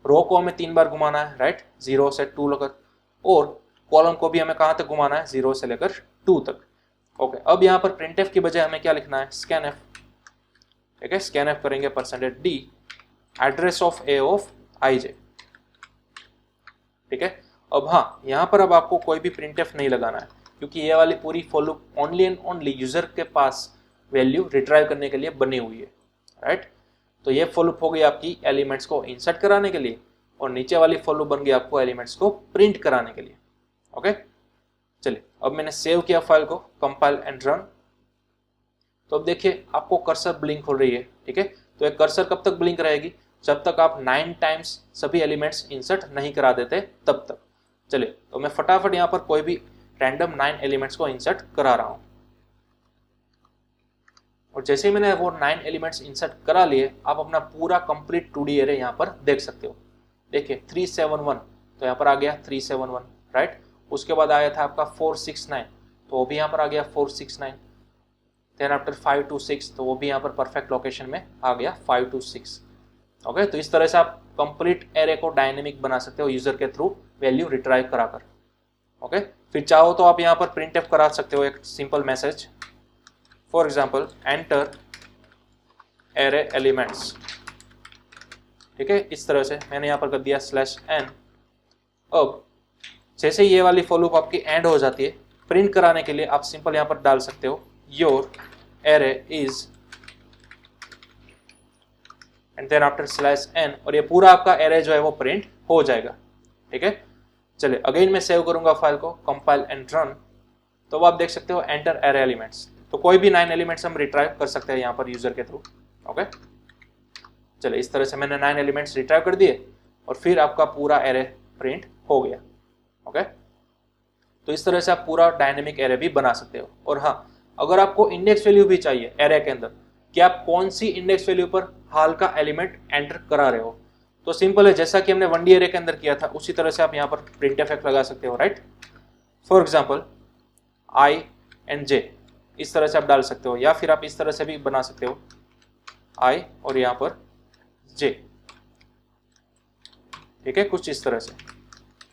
रो को हमें 3 बार घुमाना है, राइट, 0 से 2 लेकर, और कॉलम को भी हमें कहाँ तक घुमाना है, 0 से लेकर 2 तक। ओके अब यहाँ पर प्रिंटफ की बजाय हमें क्या लिखना है, स्कैनफ, ठीक है। स्कैनफ करेंगे %d address of a of ij, ठीक है। अब हाँ, यहाँ पर अब आपको कोई भी प्रिंटफ नहीं लगाना है, क्योंकि ये वाली पूरी for loop only and only user के पास वैल्यू रिट्राइव करने के लिए बनी हुई है, राइट। तो ये फॉर लूप हो गई आपकी एलिमेंट्स को इंसर्ट कराने के लिए, और नीचे वाली फॉर लूप बन गई आपको एलिमेंट्स को प्रिंट कराने के लिए। ओके चलिए अब मैंने सेव किया फाइल को, कंपाइल एंड रन। तो अब देखिए आपको कर्सर ब्लिंक हो रही है, ठीक है। तो एक कर्सर कब तक ब्लिंक रहेगी, जब तक आप 9 टाइम्स सभी एलिमेंट्स इंसर्ट नहीं करा देते तब तक। चलिए तो मैं फटाफट यहाँ पर कोई भी रैंडम 9 एलिमेंट्स को इंसर्ट करा रहा हूँ, और जैसे ही मैंने वो 9 एलिमेंट्स इंसर्ट करा लिए, आप अपना पूरा कंप्लीट 2D एरे यहाँ पर देख सकते हो। देखिए 371, तो यहाँ पर आ गया 371, राइट। उसके बाद आया था आपका 469, तो वो भी यहाँ पर आ गया 469। देन आफ्टर 526, तो वो भी यहाँ पर परफेक्ट लोकेशन में आ गया 526। ओके तो इस तरह से आप कंप्लीट एरे को डायनेमिक बना सकते हो यूजर के थ्रू वैल्यू रिट्राइव कराकर। ओके फिर चाहो तो आप यहाँ पर प्रिंटफ करा सकते हो एक simple message, for example enter array elements, ठीक है। इस तरह से मैंने यहाँ पर कर दिया /n। अब जैसे ये वाली फॉर लूप आपकी एंड हो जाती है, प्रिंट कराने के लिए आप सिंपल यहाँ पर डाल सकते हो your array is, and then after /n, और ये पूरा आपका एरे जो है वो प्रिंट हो जाएगा, ठीक है। चलिए अगेन मैं सेव करूंगा फाइल को, कंपाइल एंड रन। तो आप देख सकते हो एंटर एरे एलिमेंट्स, तो कोई भी 9 एलिमेंट्स हम रिट्राइव कर सकते हैं यहाँ पर यूजर के थ्रू। ओके चलिए इस तरह से मैंने 9 एलिमेंट्स रिट्राइव कर दिए, और फिर आपका पूरा एरे प्रिंट हो गया। ओके तो इस तरह से आप पूरा डायनेमिक एरे भी बना सकते हो। और हाँ, अगर आपको इंडेक्स वैल्यू भी चाहिए एरे के अंदर कि आप कौन सी इंडेक्स वैल्यू पर हाल का एलिमेंट एंटर करा रहे हो, तो सिंपल है, जैसा कि हमने 1D एरे के अंदर किया था उसी तरह से आप यहाँ पर प्रिंट इफेक्ट लगा सकते हो, right. For example I and J, इस तरह से आप डाल सकते हो, या फिर आप इस तरह से भी बना सकते हो I और यहाँ पर J, ठीक है, कुछ इस तरह से।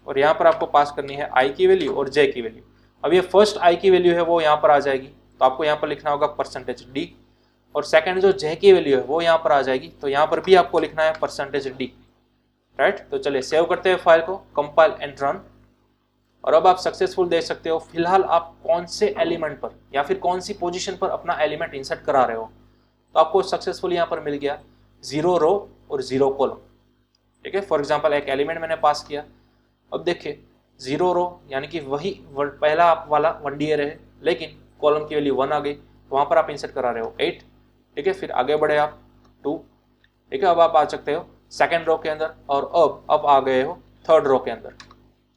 और यहाँ पर आपको पास करनी है I की वैल्यू और J की वैल्यू। अब ये फर्स्ट I की वैल्यू है वो यहाँ पर आ जाएगी, तो आपको यहाँ पर लिखना होगा %d, और सेकंड जो J की वैल्यू है वो यहाँ पर आ जाएगी, तो यहाँ पर भी आपको लिखना है %d, राइट। तो चलिए सेव करते हैं फाइल को, कंपाइल एंड रन। और अब आप सक्सेसफुल देख सकते हो फिलहाल आप कौन से एलिमेंट पर या फिर कौन सी पोजीशन पर अपना एलिमेंट इंसर्ट करा रहे हो। तो आपको सक्सेसफुल यहाँ पर मिल गया 0 रो और 0 कॉलम, ठीक है। फॉर एग्जांपल एक एलिमेंट मैंने पास किया, अब देखिए 0 रो यानी कि वही पहला आप वाला 1D एरे है, लेकिन कॉलम की वैल्यू 1 आ गई, तो वहाँ पर आप इंसर्ट करा रहे हो 8, ठीक है। फिर आगे बढ़े आप 2, ठीक है। अब आप आ सकते हो सेकेंड रो के अंदर, और अब आ गए हो थर्ड रो के अंदर।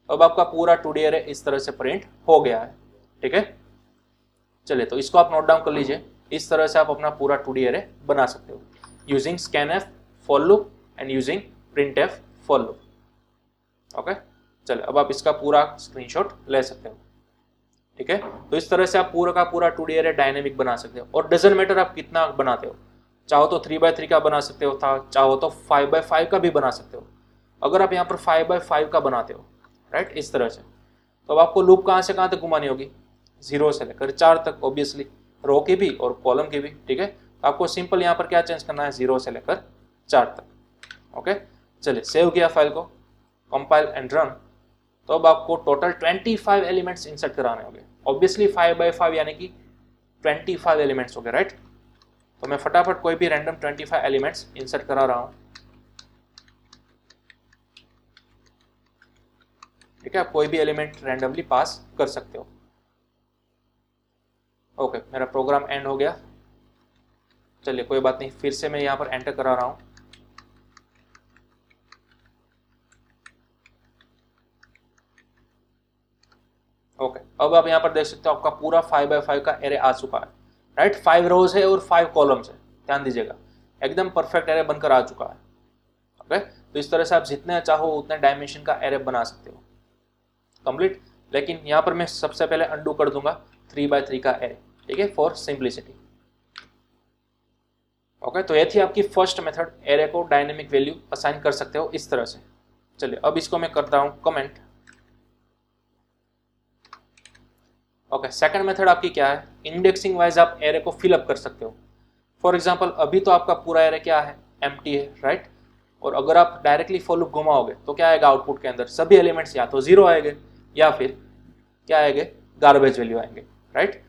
अब आपका पूरा 2D एरे इस तरह से प्रिंट हो गया है, ठीक है। चलिए तो इसको आप नोट डाउन कर लीजिए, इस तरह से आप अपना पूरा 2D एरे बना सकते हो using scanf for loop and using printf for loop. Okay चलिए अब आप इसका पूरा स्क्रीनशॉट ले सकते हो। ठीक है। तो इस तरह से आप पूरा का पूरा 2D एरे डायनेमिक बना सकते हो, और डजंट मैटर आप कितना बनाते हो, चाहो तो 3x3 का बना सकते हो, चाहो तो 5x5 का भी बना सकते हो। अगर आप यहाँ पर 5x5 का बनाते हो, राइट, इस तरह से, तो अब आपको लूप कहाँ से कहाँ तक घुमानी होगी, 0 से लेकर 4 तक, ऑब्वियसली रो की भी और कॉलम की भी, ठीक है। आपको सिंपल यहाँ पर क्या चेंज करना है, 0 से लेकर 4 तक। ओके, चलिए सेव किया फाइल को, कंपाइल एंड रन। तो अब आपको टोटल 25 एलिमेंट्स इंसर्ट कराने होंगे, ऑब्वियसली 5x5 यानी कि 25 एलिमेंट्स हो गए, राइट। तो मैं फटाफट कोई भी रैंडम 25 एलिमेंट्स इंसर्ट करा रहा हूँ, ठीक है। आप कोई भी एलिमेंट रैंडमली पास कर सकते हो। ओके, मेरा प्रोग्राम एंड हो गया। चलिए कोई बात नहीं, फिर से मैं यहाँ पर एंटर करा रहा हूँ। ओके, अब आप यहाँ पर देख सकते हो आपका पूरा 5x5 का एरे आ चुका है, राइट। 5 रोज है और 5 कॉलम्स है, ध्यान दीजिएगा, एकदम परफेक्ट एरे बनकर आ चुका है। ओके, तो इस तरह से आप जितने चाहो उतने डायमेंशन का एरे बना सकते हो, कंप्लीट। लेकिन यहाँ पर मैं सबसे पहले अंडू कर दूंगा 3x3 का एरे, ठीक है, फॉर सिंप्लिसिटी। ओके, तो ये थी आपकी फर्स्ट मेथड, एरे को डायनेमिक वैल्यू असाइन कर सकते हो इस तरह से। चलिए अब इसको मैं करता हूँ कमेंट। ओके, सेकंड मेथड आपकी क्या है, इंडेक्सिंग वाइज आप एरे को फिलअप कर सकते हो। फॉर एग्जांपल अभी तो आपका पूरा एरे क्या है, एम्प्टी है, राइट। और अगर आप डायरेक्टली फॉर लूप घुमाओगे तो क्या आएगा आउटपुट के अंदर, सभी एलिमेंट्स या तो 0 आएंगे या फिर क्या आएंगे, गार्बेज वैल्यू आएंगे, राइट।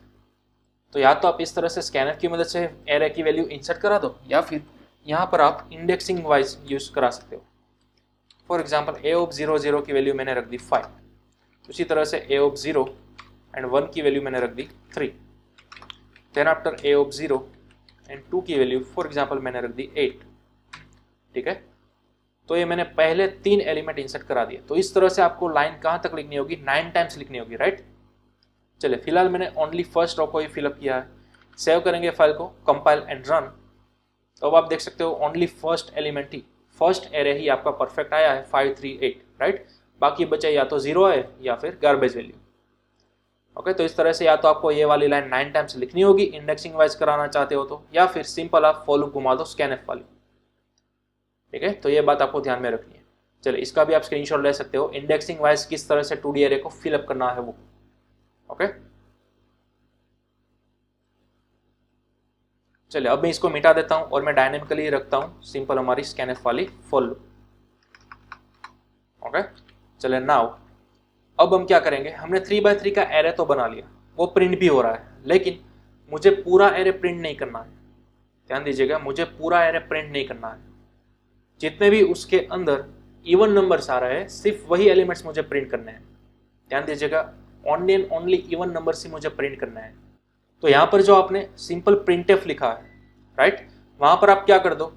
तो या तो आप इस तरह से स्कैनर की मदद से एरे की वैल्यू इंसर्ट करा दो, या फिर यहाँ पर आप इंडेक्सिंग वाइज यूज करा सकते हो। फॉर एग्जाम्पल a ऑफ 0 0 की वैल्यू मैंने रख दी 5, उसी तरह से a ऑफ 0 एंड 1 की वैल्यू मैंने रख दी 3, then after a of 0 and 2 की वैल्यू फॉर एग्जाम्पल मैंने रख दी 8, ठीक है। तो ये मैंने पहले 3 एलिमेंट इंसर्ट करा दिए। तो इस तरह से आपको लाइन कहाँ तक लिखनी होगी, 9 टाइम्स लिखनी होगी, राइट। चलिए फिलहाल मैंने ओनली फर्स्ट रो को ही फिलअप किया है। सेव करेंगे फाइल को, कंपाइल एंड रन। तो अब आप देख सकते हो ओनली फर्स्ट एलिमेंट ही, फर्स्ट एरे ही आपका परफेक्ट आया है 5 3 8, राइट। बाकी बचे या तो 0 है या फिर गार्बेज वैल्यू। ओके, तो इस तरह से या तो आपको ये वाली लाइन 9 टाइम्स लिखनी होगी इंडेक्सिंग वाइज कराना चाहते हो तो, या फिर सिंपल आप फॉर लूप घुमा दो स्कैनफ वाली, ठीक है। तो ये बात आपको ध्यान में रखनी है। चलिए इसका भी आप स्क्रीनशॉट ले सकते हो, इंडेक्सिंग वाइज किस तरह से 2D एरे को फिलअप करना है वो। ओके, चलिए अब मैं इसको मिटा देता हूं और मैं डायनेमिकली रखता हूं सिंपल हमारी स्कैनफ वाली फॉर लूप। ओके, चलिए नाउ अब हम क्या करेंगे, हमने 3x3 का एरे तो बना लिया, वो प्रिंट भी हो रहा है, लेकिन मुझे पूरा एरे प्रिंट नहीं करना है। ध्यान दीजिएगा, मुझे पूरा एरे प्रिंट नहीं करना है। जितने भी उसके अंदर इवन नंबर्स आ रहे हैं सिर्फ वही एलिमेंट्स मुझे प्रिंट करने हैं। ध्यान दीजिएगा, only and only even numbers ही मुझे प्रिंट करना है। तो यहाँ पर जो आपने सिंपल प्रिंटफ लिखा है, राइट, वहां पर आप क्या कर दो,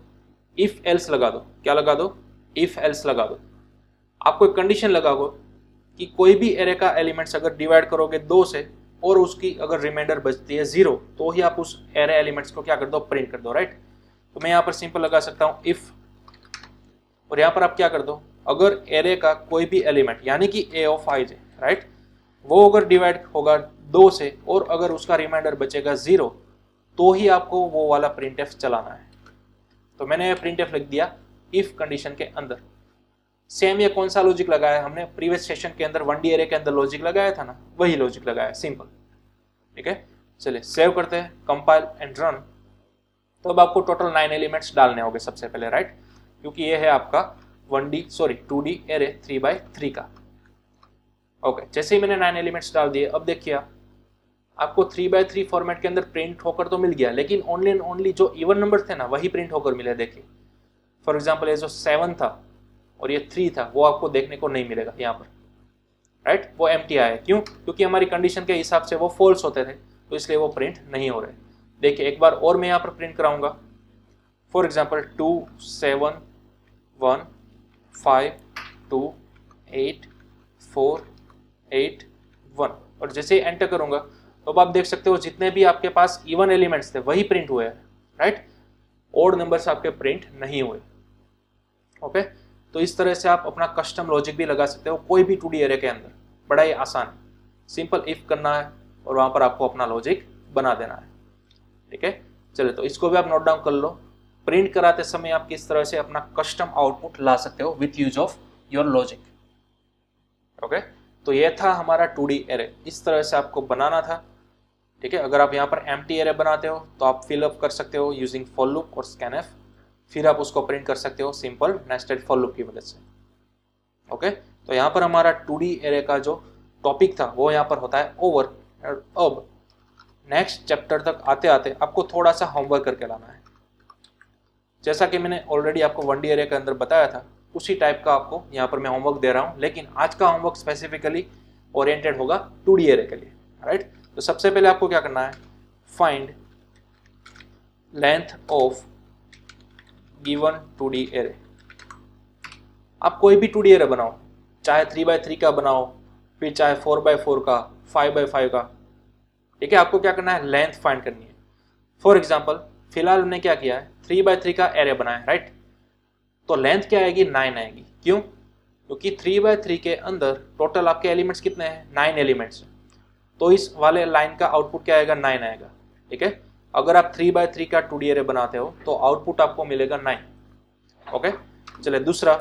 इफ एल्स लगा दो। क्या लगा दो, इफ एल्स लगा दो। आपको एक कंडीशन लगा दो कि कोई भी एरे का एलिमेंट्स अगर डिवाइड करोगे 2 से और उसकी अगर रिमाइंडर बचती है 0, तो ही आप उस एरे एलिमेंट्स को क्या कर दो, प्रिंट कर दो, राइट। तो मैं यहाँ पर सिंपल लगा सकता हूँ इफ, और यहाँ पर आप क्या कर दो, अगर एरे का कोई भी एलिमेंट यानी कि a ऑफ i है, राइट, वो अगर डिवाइड होगा 2 से और अगर उसका रिमाइंडर बचेगा 0, तो ही आपको वो वाला प्रिंटफ चलाना है। तो मैंने प्रिंटफ लिख दिया इफ कंडीशन के अंदर। सेम ये कौन सा लॉजिक लगाया हमने, प्रीवियस सेशन के अंदर 1D एरे के अंदर लॉजिक लगाया था ना, वही लॉजिक लगाया, सिंपल, ठीक है। चलिए सेव करते हैं, कंपाइल एंड रन। तो अब आपको टोटल 9 एलिमेंट्स डालने होंगे सबसे पहले, राइट, क्योंकि ये है आपका 2D एरे 3x3 का। ओके, जैसे ही मैंने 9 एलिमेंट्स डाल दिए, अब देखिए आपको 3x3 फॉर्मेट के अंदर प्रिंट होकर तो मिल गया, लेकिन ओनली एंड ओनली जो इवन नंबर थे ना वही प्रिंट होकर मिले। देखिए फॉर एग्जांपल ये जो 7 था और ये 3 था वो आपको देखने को नहीं मिलेगा यहाँ पर, राइट, वो एम्प्टी आया। क्यों, क्योंकि हमारी कंडीशन के हिसाब से वो फॉल्स होते थे, तो इसलिए वो प्रिंट नहीं हो रहे। देखिए एक बार और मैं यहाँ पर प्रिंट कराऊंगा, फॉर एग्जाम्पल 2 7 1 5 2 8 4 8 1, और जैसे ही एंटर करूंगा तो अब आप देख सकते हो जितने भी आपके पास इवन एलिमेंट्स थे वही प्रिंट हुए हैं, राइट, ओड नंबर्स आपके प्रिंट नहीं हुए। ओके, तो इस तरह से आप अपना कस्टम लॉजिक भी लगा सकते हो कोई भी 2D एरे के अंदर, बड़ा ही आसान। सिंपल इफ करना है, और वहां पर आपको अपना लॉजिक बना देना है। ठीक है, चलिए तो इसको भी आप नोट डाउन कर लो। प्रिंट कराते समय आप किस तरह से अपना कस्टम आउटपुट ला सकते हो with use of your logic. Okay, तो ये था हमारा 2D एरे, इस तरह से आपको बनाना था। ठीक है, अगर आप यहाँ पर एम्प्टी एरे बनाते हो तो आप फिलअप कर सकते हो यूजिंग फॉर लूप और स्कैनएफ, फिर आप उसको प्रिंट कर सकते हो सिंपल नेस्टेड फॉर लूप की मदद से। ओके, तो यहाँ पर हमारा 2D एरे का जो टॉपिक था वो यहाँ पर होता है ओवर। अब नेक्स्ट चैप्टर तक आते आते आपको थोड़ा सा होमवर्क करके लाना है। जैसा कि मैंने ऑलरेडी आपको 1D एरे के अंदर बताया था, उसी टाइप का आपको यहाँ पर मैं होमवर्क दे रहा हूँ, लेकिन आज का होमवर्क स्पेसिफिकली ओरिएंटेड होगा 2D एरे के लिए। राइट, तो सबसे पहले आपको क्या करना है, find length of given 2D array. आप कोई भी 2D एरे बनाओ, चाहे 3x3 का बनाओ, फिर चाहे 4x4 का, 5x5 का। ठीक है, आपको क्या करना है, लेंथ फाइंड करनी है। फॉर एग्जाम्पल फिलहाल हमने क्या किया है, 3x3 का एरे बनाया है। राइट, तो लेंथ क्या आएगी, 9 आएगी। क्यों? क्योंकि 3x3 के अंदर टोटल आपके एलिमेंट्स कितने हैं, 9 एलिमेंट्स। तो इस वाले लाइन का आउटपुट क्या आएगा, 9 आएगा। ठीक है, अगर आप 3x3 का 2D एरे बनाते हो तो आउटपुट आपको मिलेगा 9। ओके, चलिए दूसरा,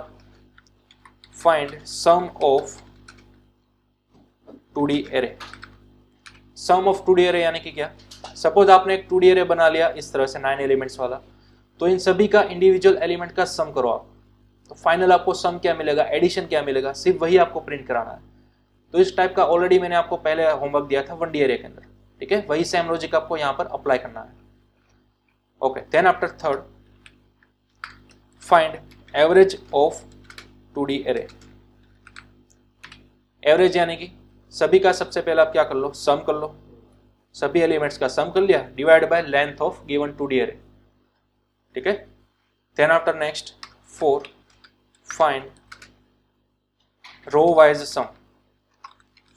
find sum of 2D array. Sum of 2D array यानी कि क्या, सपोज आपने एक 2D एरे बना लिया इस तरह से 9 एलिमेंट्स वाला, तो इन सभी का इंडिविजुअल एलिमेंट का सम करो आप, तो फाइनल आपको सम क्या मिलेगा, एडिशन क्या मिलेगा, सिर्फ वही आपको प्रिंट कराना है। तो इस टाइप का ऑलरेडी मैंने आपको पहले होमवर्क दिया था 1D एरे के अंदर। ठीक है, वही सेम लॉजिक आपको यहाँ पर अप्लाई करना है। Okay, then after third, find average of 2D array. Average यानी कि सभी का सबसे पहले आप क्या कर लो, सम कर लो, सभी एलिमेंट्स का सम कर लिया, divide by length of given 2D array. ठीक है, then after next 4, find row wise sum,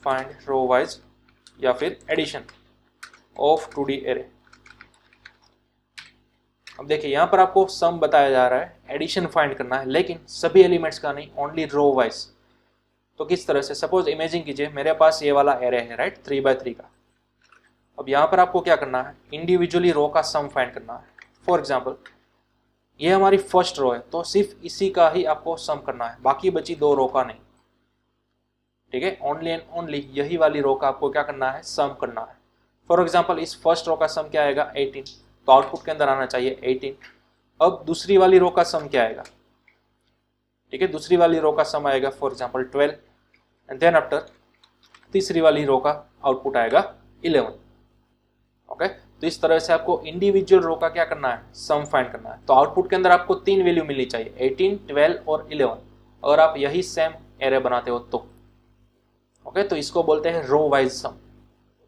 find row wise या फिर एडिशन ऑफ 2D एरे। अब देखिए यहाँ पर आपको सम बताया जा रहा है, एडिशन फाइंड करना है, लेकिन सभी एलिमेंट्स का नहीं, ओनली रो वाइज। तो किस तरह से, सपोज इमेजिन कीजिए मेरे पास ये वाला एरे है, राइट, 3x3 का। अब यहाँ पर आपको क्या करना है, इंडिविजुअली रो का सम फाइंड करना है। फॉर एग्जाम्पल ये हमारी फर्स्ट रो है, तो सिर्फ इसी का ही आपको सम करना है, बाकी बची 2 रो का नहीं। ठीक है, ओनली एंड ओनली यही वाली रो का आपको क्या करना है, सम करना है। फॉर एग्जाम्पल इस फर्स्ट रो का सम क्या आएगा, 18, तो आउटपुट के अंदर आना चाहिए 18। अब दूसरी वाली रो का सम क्या आएगा, ठीक है, दूसरी वाली रो का सम आएगा for example 12, and then after तीसरी वाली रो का आउटपुट आएगा 11। ओके, तो इस तरह से आपको इंडिविजुअल रो का क्या करना है, सम फाइंड करना है। तो आउटपुट के अंदर आपको 3 वैल्यू मिलनी चाहिए, 18, 12 और 11, अगर आप यही सेम एरे बनाते हो तो। ओके, तो इसको बोलते हैं रो वाइज सम।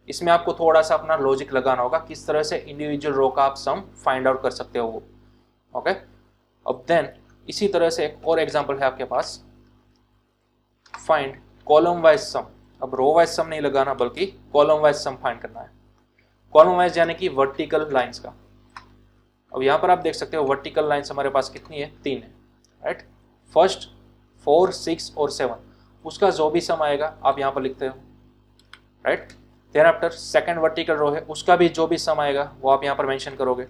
इसमें आपको थोड़ा सा अपना लॉजिक लगाना होगा, किस तरह से इंडिविजुअल रो का आप सम फाइंड आउट कर सकते हो वो। ओके, अब देन इसी तरह से एक और एग्जांपल है आपके पास, फाइंड कॉलम वाइज सम। अब रो वाइज सम नहीं लगाना, बल्कि कॉलम वाइज सम फाइंड करना है। कॉलम वाइज यानी कि वर्टिकल लाइंस का। अब यहाँ पर आप देख सकते हो वर्टिकल लाइंस हमारे पास कितनी है, 3 है। राइट, फर्स्ट 4, 6 और 7, उसका जो भी सम आएगा आप यहाँ पर लिखते हो। Right, then after second vertical row है, उसका भी जो भी सम आएगा वो आप यहाँ पर मेंशन करोगे।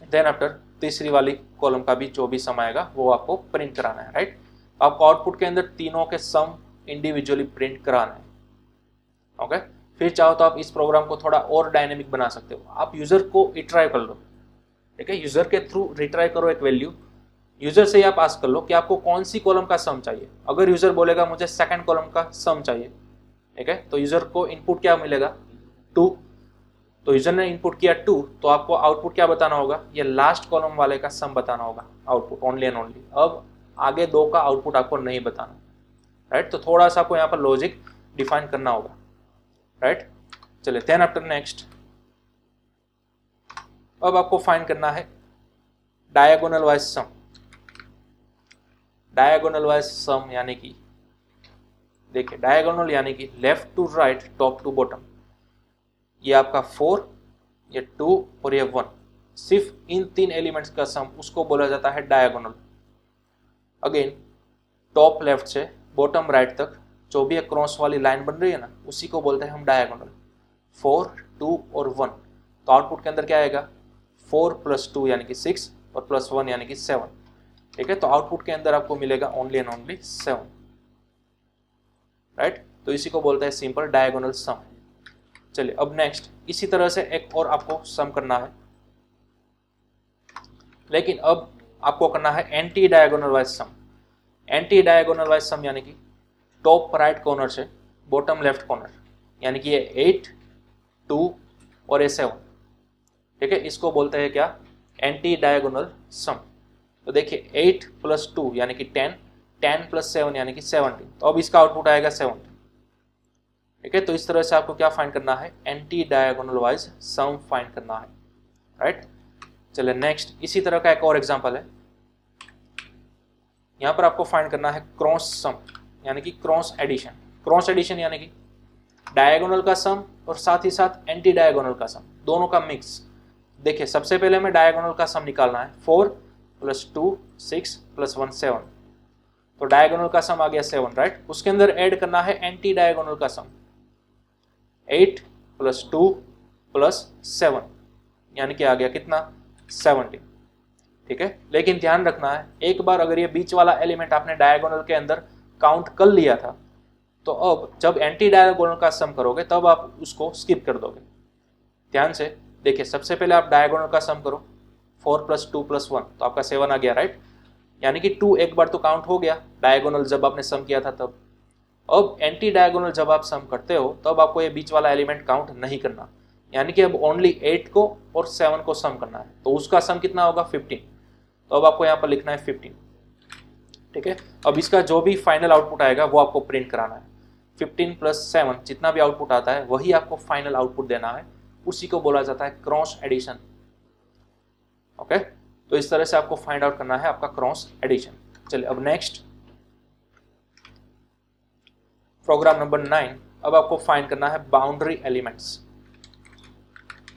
देन आफ्टर तीसरी वाली कॉलम का भी जो भी सम आएगा वो आपको प्रिंट कराना है। राइट, आपको आउटपुट के अंदर तीनों के सम इंडिविजुअली प्रिंट कराना है। ओके, फिर चाहो तो आप इस प्रोग्राम को थोड़ा और डायनेमिक बना सकते हो, आप यूजर को रिट्राई कर लो। ठीक है, यूजर के थ्रू रिट्राई करो एक वैल्यू, यूजर से ही आप आस्क कर लो कि आपको कौन सी कॉलम का सम चाहिए। अगर यूजर बोलेगा मुझे सेकंड कॉलम का सम चाहिए, ठीक है, तो यूजर को इनपुट क्या मिलेगा, 2। तो यूजर ने इनपुट किया 2, तो आपको आउटपुट क्या बताना होगा, ये लास्ट कॉलम वाले का सम बताना होगा आउटपुट, ओनली एंड ओनली। अब आगे 2 का आउटपुट आपको नहीं बताना। राइट, तो थोड़ा सा आपको यहाँ पर लॉजिक डिफाइन करना होगा। राइट, चलिए देन आफ्टर नेक्स्ट, अब आपको फाइंड करना है diagonal wise sum. Diagonal wise sum यानी कि देखिए, डायगोनल यानी कि left to right, top to bottom. ये आपका 4, ये 2 और ये 1, सिर्फ इन 3 एलिमेंट्स का सम, उसको बोला जाता है डायगोनल। अगेन टॉप लेफ्ट से बॉटम राइट तक जो भी एक क्रॉस वाली लाइन बन रही है ना, उसी को बोलते हैं हम डायगोनल। 4, 2 और 1, तो आउटपुट के अंदर क्या आएगा, 4 + 2 यानी कि 6 और +1 यानी कि 7। ठीक है, तो आउटपुट के अंदर आपको मिलेगा ओनली एंड ओनली 7, राइट। तो इसी को बोलते हैं सिंपल डायगोनल सम। चलिए अब नेक्स्ट, इसी तरह से एक और आपको सम करना है, लेकिन अब आपको करना है एंटी डायगोनल वाइज सम। एंटी डायगोनल वाइज सम यानी कि टॉप राइट कॉर्नर से बॉटम लेफ्ट कॉर्नर, यानी कि ये 8, 2 और ये 7। ठीक है, इसको बोलते हैं क्या, एंटी डायगोनल सम। तो देखिए 8 + 2 यानी कि 10, 10 + 7 यानी कि 17, तो अब इसका आउटपुट आएगा 17। ठीक है, तो इस तरह से आपको क्या फाइंड करना है, anti diagonal wise sum find करना है, राइट। चलिए नेक्स्ट, इसी तरह का एक और एग्जांपल है। यहाँ पर आपको फाइंड करना है क्रॉस सम, यानी कि क्रॉस एडिशन। क्रॉस एडिशन यानी कि डायगोनल का सम और साथ ही साथ एंटी डायगोनल का सम, दोनों का मिक्स। देखिए सबसे पहले हमें डायगोनल का सम निकालना है, 4 + 2 6 + 1 7, तो डायगोनल का सम आ गया 7, राइट। उसके अंदर ऐड करना है एंटी डायगोनल का सम, 8 + 2 + 7 यानी कि आ गया कितना, 17। ठीक है, लेकिन ध्यान रखना है, एक बार अगर ये बीच वाला एलिमेंट आपने डायगोनल के अंदर काउंट कर लिया था, तो अब जब एंटी डायगोनल का सम करोगे तब आप उसको स्किप कर दोगे। ध्यान से देखिए, सबसे पहले आप डायगोनल का सम करो, 4 + 2 + 1, तो आपका 7 आ गया, राइट। यानी कि 2 एक बार तो काउंट हो गया डायगोनल जब आपने सम किया था तब। अब एंटी डायगोनल जब आप सम करते हो तब आपको ये बीच वाला एलिमेंट काउंट नहीं करना, यानी कि अब ओनली 8 को और 7 को सम करना है, तो उसका सम कितना होगा, 15। तो अब आपको यहाँ पर लिखना है 15। ठीक है, अब इसका जो भी फाइनल आउटपुट आएगा वो आपको प्रिंट कराना है। 15 + 7 जितना भी आउटपुट आता है वही आपको फाइनल आउटपुट देना है, उसी को बोला जाता है क्रॉस एडिशन। ओके, तो इस तरह से आपको फाइंड आउट करना है आपका क्रॉस एडिशन। चलिए अब नेक्स्ट, प्रोग्राम नंबर 9। अब आपको फाइंड करना है बाउंड्री एलिमेंट्स।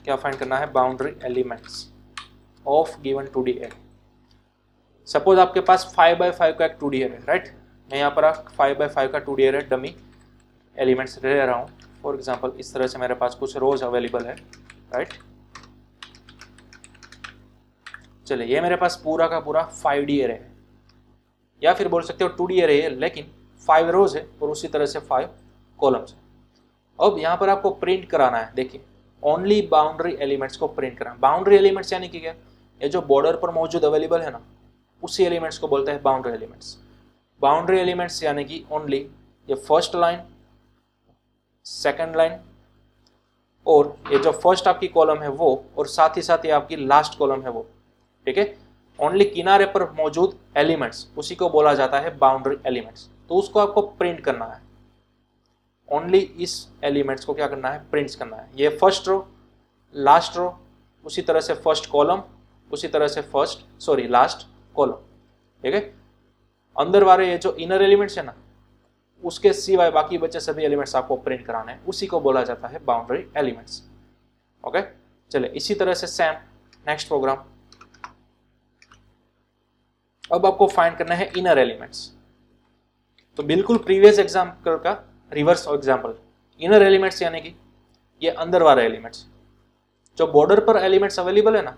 क्या फाइंड करना है, boundary elements of given 2D array. Suppose आपके पास 5x5 का एक 2D एरे है, राइट। मैं यहाँ पर 5x5 का 2D एरे डमी एलिमेंट्स ले रहा हूँ। फॉर एग्जांपल इस तरह से मेरे पास कुछ रोज अवेलेबल है, राइट। चलिए ये मेरे पास पूरा का पूरा 5D एरे है, या फिर बोल सकते हो 2D एरे है, लेकिन 5 रोज है और उसी तरह से 5 कॉलम्स है। अब यहाँ पर आपको प्रिंट कराना है, देखिए ओनली बाउंड्री एलिमेंट्स को प्रिंट कराना। बाउंड्री एलिमेंट्स यानी कि क्या, ये जो बॉर्डर पर मौजूद अवेलेबल है ना, उसी एलिमेंट्स को बोलते हैं बाउंड्री एलिमेंट्स। बाउंड्री एलिमेंट्स यानी कि ओनली ये फर्स्ट लाइन, सेकंड लाइन, और ये जो फर्स्ट आपकी कॉलम है वो, और साथ ही साथ ये आपकी लास्ट कॉलम है वो। ठीक है, ओनली किनारे पर मौजूद एलिमेंट्स, उसी को बोला जाता है बाउंड्री एलिमेंट्स। तो उसको आपको प्रिंट करना है, ओनली इस एलिमेंट्स को क्या करना है, प्रिंट करना है। ये फर्स्ट रो, लास्ट रो, उसी तरह से फर्स्ट कॉलम, उसी तरह से लास्ट कॉलम। ठीक है, अंदर वाले ये जो इनर एलिमेंट्स है ना, उसके सिवाय बाकी बचे सभी एलिमेंट्स आपको प्रिंट कराने हैं, उसी को बोला जाता है बाउंड्री एलिमेंट्स। ओके, चलिए इसी तरह से सेम नेक्स्ट प्रोग्राम। अब आपको फाइंड करना है इनर एलिमेंट्स। तो बिल्कुल प्रीवियस एग्जाम्पल का रिवर्स एग्जाम्पल। इनर एलिमेंट्स यानी कि ये अंदर वाले एलिमेंट्स, जो बॉर्डर पर एलिमेंट्स अवेलेबल है ना,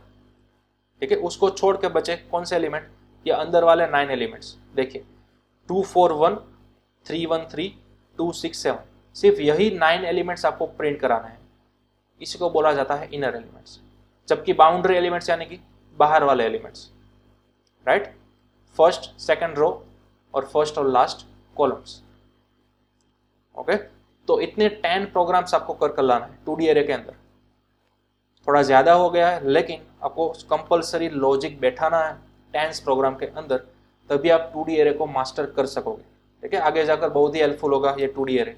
ठीक है, उसको छोड़ के बचे कौन से एलिमेंट, ये अंदर वाले 9 एलिमेंट्स। देखिए 2 4 1 3 1 3 2 6 7, सिर्फ यही 9 एलिमेंट्स आपको प्रिंट कराना है, इसी को बोला जाता है इनर एलिमेंट्स। जबकि बाउंड्री एलिमेंट्स यानी कि बाहर वाले elements, right, first second row और फर्स्ट और लास्ट कॉलम्स। ओके, तो इतने 10 प्रोग्राम्स आपको कर लाना है 2D एरे के अंदर। थोड़ा ज़्यादा हो गया है, लेकिन आपको कंपलसरी लॉजिक बैठाना है 10 प्रोग्राम के अंदर, तभी आप 2D एरे को मास्टर कर सकोगे। ठीक है, आगे जाकर बहुत ही हेल्पफुल होगा ये 2D एरे।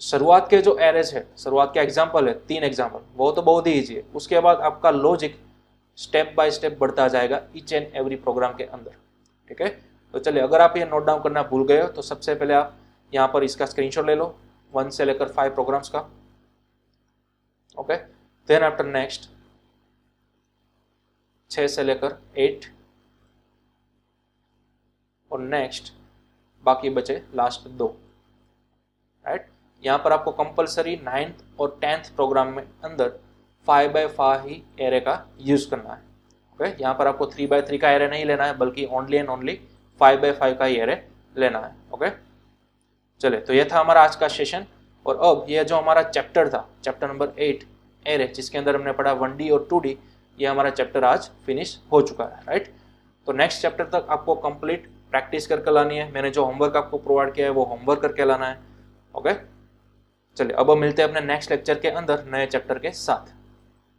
शुरुआत के जो एरेज है, शुरुआत के एग्जाम्पल है 3 एग्जाम्पल, वो तो बहुत ही ईजी है। उसके बाद आपका लॉजिक स्टेप बाय स्टेप बढ़ता जाएगा ईच एंड एवरी प्रोग्राम के अंदर। ठीक है, तो चलिए अगर आप ये नोट डाउन करना भूल गए हो तो सबसे पहले आप यहाँ पर इसका स्क्रीनशॉट ले लो, 1 से लेकर 5 प्रोग्राम्स का। ओके, देन आफ्टर नेक्स्ट 6 से लेकर 8, और नेक्स्ट बाकी बचे लास्ट 2, राइट। यहाँ पर आपको कंपलसरी 9th और 10th प्रोग्राम में अंदर 5x5 ही एरे का यूज करना है। ओके, यहाँ पर आपको 3x3 का एरे नहीं लेना है, बल्कि ओनली एंड ओनली 5x5 का ही एरे लेना है। ओके, चले, तो ये था हमारा आज का सेशन। और अब ये जो हमारा चैप्टर था, चैप्टर नंबर 8 एरे, जिसके अंदर हमने पढ़ा 1D और 2D, ये हमारा चैप्टर आज फिनिश हो चुका है, राइट। तो नेक्स्ट चैप्टर तक आपको कंप्लीट प्रैक्टिस करके लानी है। मैंने जो होमवर्क आपको प्रोवाइड किया है वो होमवर्क करके लाना है। ओके, चलिए अब मिलते हैं अपने नेक्स्ट लेक्चर के अंदर नए चैप्टर के साथ।